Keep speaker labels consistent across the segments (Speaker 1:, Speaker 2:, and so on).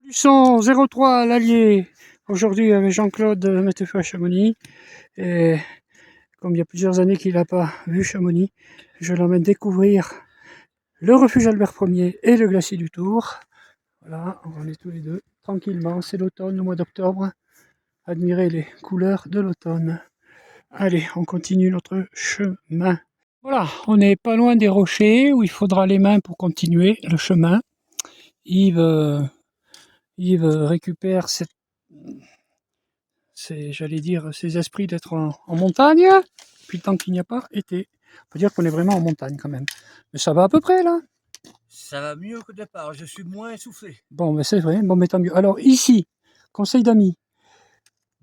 Speaker 1: Du son 03 l'Allier, aujourd'hui avec Jean-Claude Mettefeu à Chamonix. Et comme il y a plusieurs années qu'il n'a pas vu Chamonix, je l'emmène découvrir le refuge Albert Ier et le glacier du Tour. Voilà, on est tous les deux tranquillement, c'est l'automne, le mois d'octobre. Admirer les couleurs de l'automne. Allez, on continue notre chemin. Voilà, on n'est pas loin des rochers où il faudra les mains pour continuer le chemin. Yves récupère j'allais dire, ces esprits d'être en montagne, depuis le temps qu'il n'y a pas été. On peut dire qu'on est vraiment en montagne quand même. Mais ça va à peu près là.
Speaker 2: Ça va mieux qu'au départ, je suis moins essoufflé.
Speaker 1: Bon, mais c'est vrai, bon, mais tant mieux. Alors ici, conseil d'amis,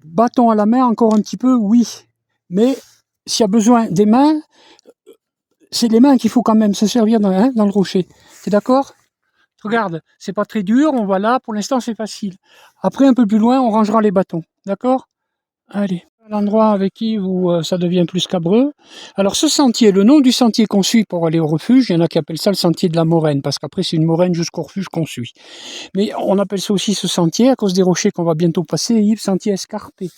Speaker 1: bâton à la main encore un petit peu, oui. Mais s'il y a besoin des mains, c'est les mains qu'il faut quand même se servir dans le rocher. T'es d'accord? Regarde, c'est pas très dur, on va là, pour l'instant c'est facile. Après, un peu plus loin, on rangera les bâtons. D'accord? Allez, l'endroit avec Yves où ça devient plus scabreux. Alors ce sentier, le nom du sentier qu'on suit pour aller au refuge, il y en a qui appellent ça le sentier de la Moraine, parce qu'après c'est une moraine jusqu'au refuge qu'on suit. Mais on appelle ça aussi ce sentier, à cause des rochers qu'on va bientôt passer, Yves, sentier escarpé.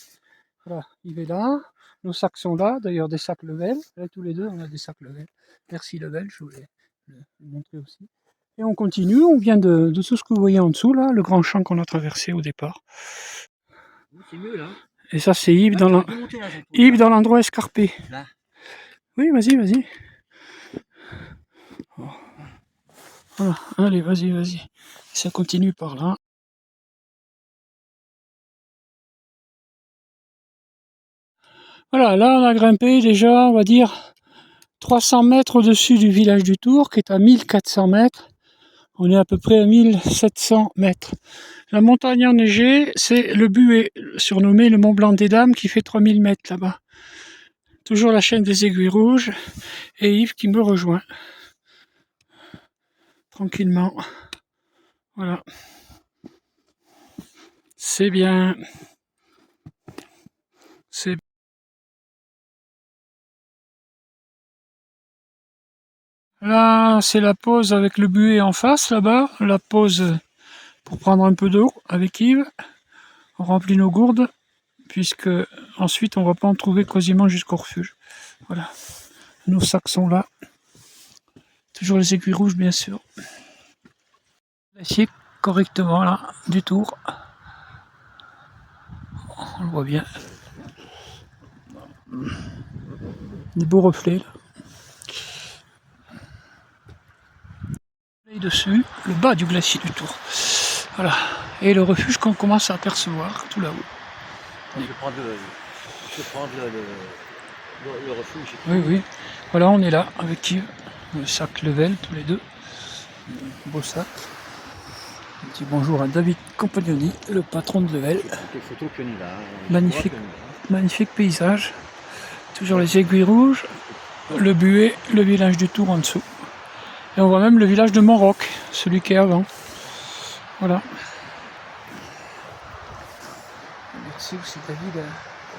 Speaker 1: Voilà, Yves est là, nos sacs sont là, d'ailleurs des sacs Level, là, tous les deux on a des sacs Level. Merci Level, je voulais le montrer aussi. Et on continue, on vient de tout ce que vous voyez en dessous, là, le grand champ qu'on a traversé au départ.
Speaker 2: C'est mieux là.
Speaker 1: Et ça c'est Yves
Speaker 2: Là,
Speaker 1: Yves dans l'endroit escarpé.
Speaker 2: Là.
Speaker 1: Oui, vas-y, vas-y. Voilà, allez, vas-y, vas-y. Ça continue par là. Voilà, là on a grimpé déjà, on va dire, 300 mètres au-dessus du village du Tour, qui est à 1400 mètres. On est à peu près à 1700 mètres. La montagne enneigée, c'est le Buet, surnommé le Mont Blanc des Dames, qui fait 3000 mètres là-bas. Toujours la chaîne des Aiguilles Rouges, et Yves qui me rejoint. Tranquillement. Voilà. C'est bien. C'est Là, c'est la pause avec le buet en face, là-bas. La pause pour prendre un peu d'eau avec Yves. On remplit nos gourdes, puisque ensuite on va pas en trouver quasiment jusqu'au refuge. Voilà. Nos sacs sont là. Toujours les aiguilles rouges, bien sûr. L'acier correctement, là, du Tour. On le voit bien. Des beaux reflets, là. Et dessus, le bas du glacier du Tour. Voilà. Et le refuge qu'on commence à apercevoir tout là-haut.
Speaker 2: Je vais prendre le refuge.
Speaker 1: Oui, oui. Voilà, on est là avec Yves. Le sac Level, tous les deux. Beau sac. Un petit bonjour à David Compagnoni, le patron de Level. Magnifique, magnifique paysage. Toujours les aiguilles rouges, le Buet, le village du Tour en dessous. Et on voit même le village de Montroc, celui qui est avant. Voilà. Merci aussi David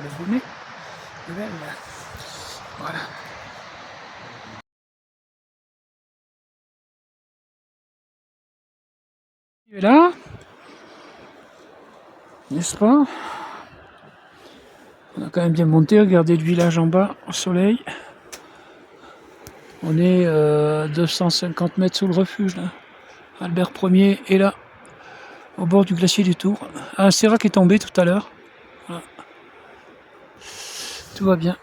Speaker 1: l'abonné. Level. Voilà. Il est là, n'est-ce pas? On a quand même bien monté, regardez le village en bas, au soleil. On est 250 mètres sous le refuge, là. Albert Ier est là, au bord du glacier du Tour. Un sérac est tombé tout à l'heure. Voilà. Tout va bien.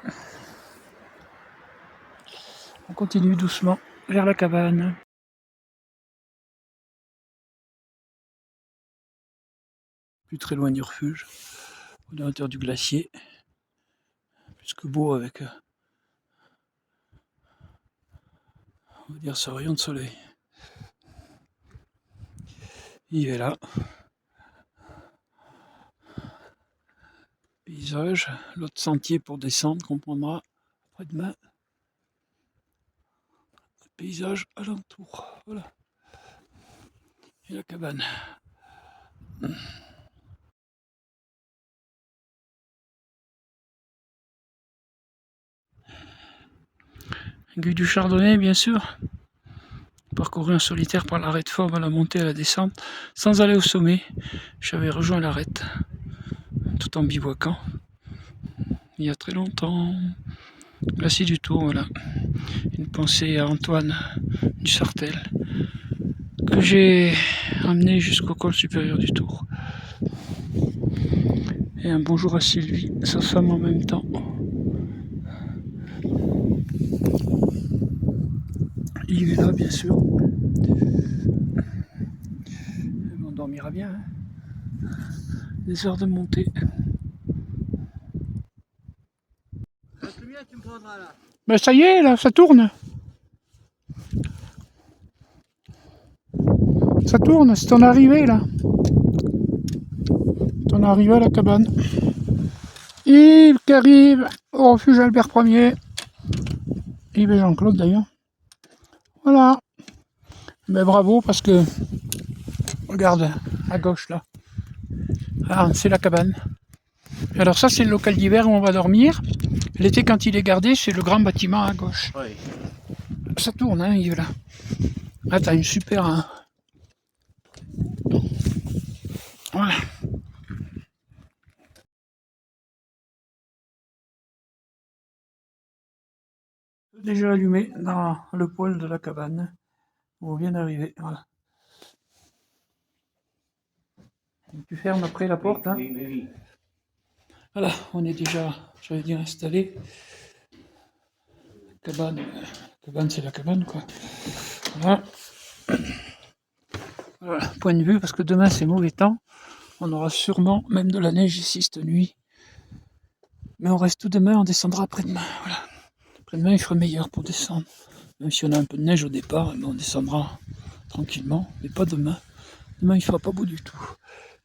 Speaker 1: On continue doucement vers la cabane. Plus très loin du refuge, au hauteur du glacier. Plus que beau avec, on va dire, ce rayon de soleil. Il est là. Paysage, l'autre sentier pour descendre qu'on prendra après-demain. Paysage alentour. Voilà. Et la cabane. Aiguille du Chardonnay, bien sûr. parcouru en solitaire par l'arête Forme à la montée et à la descente, sans aller au sommet. J'avais rejoint l'arête, tout en bivouaquant, il y a très longtemps. Glacier du Tour, voilà. Une pensée à Antoine du Sartel, que j'ai amené jusqu'au col supérieur du Tour. Et un bonjour à Sylvie, sa femme en même temps. Yves est là, bien sûr. On dormira bien. Hein. Les heures de montée.
Speaker 2: Combien tu me prendras là?
Speaker 1: Ben ça y est, là, ça tourne. Ça tourne, c'est ton arrivée, là. Ton arrivée à la cabane. Yves qui arrive au refuge Albert Ier. Yves et Jean-Claude, d'ailleurs. Voilà. Ben bravo, parce que... Regarde, à gauche, là. Ah, c'est la cabane. Alors ça, c'est le local d'hiver où on va dormir. L'été, quand il est gardé, c'est le grand bâtiment à gauche.
Speaker 2: Oui.
Speaker 1: Ça tourne, hein, Yves, là. Ah, t'as une super... Hein. Voilà. Déjà allumé dans le poêle de la cabane où on vient d'arriver. Voilà. Tu fermes après la porte. Hein.
Speaker 2: Oui.
Speaker 1: Voilà, on est déjà, j'allais dire, installé. Cabane, c'est la cabane, quoi. Voilà. Voilà, point de vue, parce que demain c'est mauvais temps. On aura sûrement même de la neige ici cette nuit. Mais on reste tout demain, on descendra après-demain. Voilà. Après-demain, il fera meilleur pour descendre. Même si on a un peu de neige au départ, on descendra tranquillement, mais pas demain. Demain, il ne fera pas beau du tout.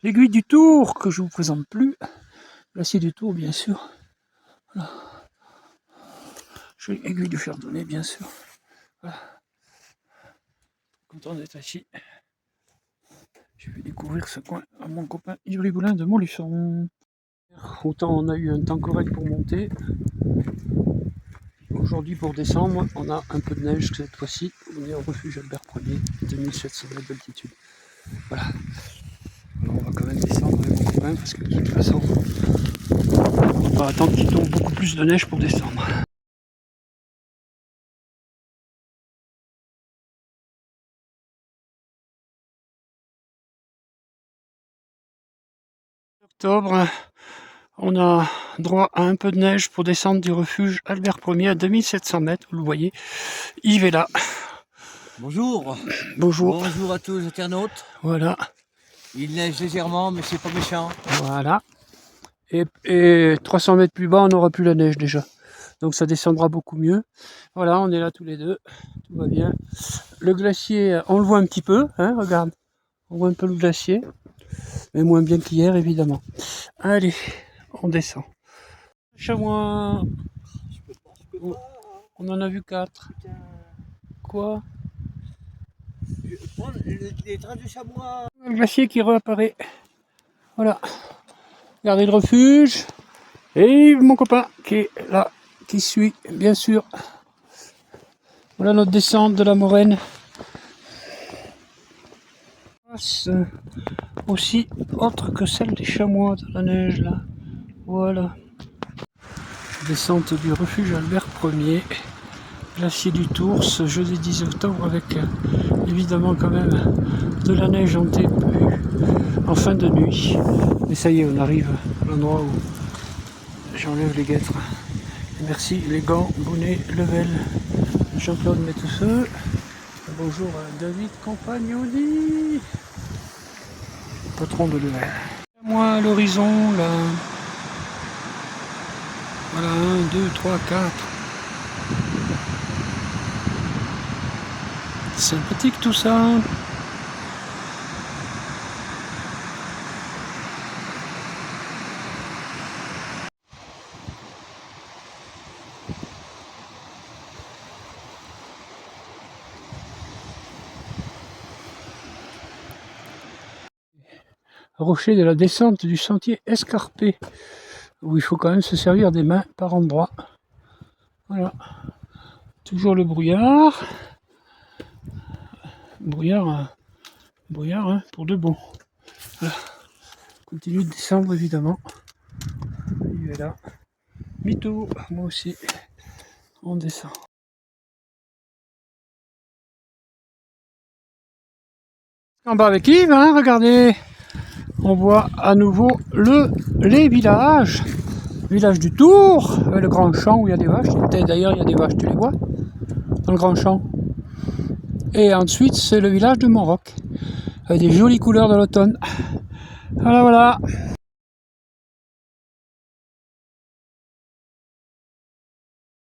Speaker 1: L'aiguille du Tour, que je ne vous présente plus. Glacier du Tour, bien sûr. Voilà. Jolie aiguille du Chardonnay, bien sûr. Voilà. Content d'être ici. Je vais découvrir ce coin à mon copain Yves Rigoulin de Montluçon. Autant on a eu un temps correct pour monter. Aujourd'hui, pour descendre, on a un peu de neige cette fois-ci. On est au refuge Albert Ier, 2700 mètres d'altitude. Voilà. Alors on va quand même descendre avec mon copain parce que de toute façon, on va pas attendre qu'il tombe beaucoup plus de neige pour descendre. Octobre, on a droit à un peu de neige pour descendre du refuge Albert Ier à 2700 mètres, vous le voyez. Yves est là.
Speaker 2: Bonjour.
Speaker 1: Bonjour.
Speaker 2: Bonjour à tous les internautes.
Speaker 1: Voilà.
Speaker 2: Il neige légèrement, mais c'est pas méchant.
Speaker 1: Voilà. Et 300 mètres plus bas, on n'aura plus la neige déjà. Donc ça descendra beaucoup mieux. Voilà, on est là tous les deux. Tout va bien. Le glacier, on le voit un petit peu, hein, regarde. On voit un peu le glacier. Mais moins bien qu'hier, évidemment. Allez, on descend. Chamois. On en a vu 4. Quoi?
Speaker 2: Les traces du chamois.
Speaker 1: Le glacier qui réapparaît. Voilà. Regardez le refuge. Et mon copain qui est là, qui suit, bien sûr. Voilà notre descente de la moraine. Aussi autre que celle des chamois de la neige là. Voilà. Descente du refuge Albert Ier. Glacier du Tour, ce jeudi 10 octobre avec évidemment quand même de la neige en début, en fin de nuit. Mais ça y est, on arrive à l'endroit où j'enlève les guêtres. Et merci les gants, bonnet, level, Jean-Claude Métousseux. Bonjour à David Compagnoni, patron de level. Moi à l'horizon là. Voilà, 1, 2, 3, 4. Sympathique tout ça. Rocher de la descente du sentier escarpé, où il faut quand même se servir des mains par endroits. Voilà. Toujours le brouillard. brouillard hein, pour de bon. Voilà. Continue de descendre évidemment. Il est là. Mytho, moi aussi. On descend. En bas avec Yves, hein, regardez. On voit à nouveau les villages. Village du Tour, le grand champ où il y a des vaches. D'ailleurs, il y a des vaches, tu les vois, dans le grand champ. Et ensuite, c'est le village de Montroc, avec des jolies couleurs de l'automne. Voilà, voilà.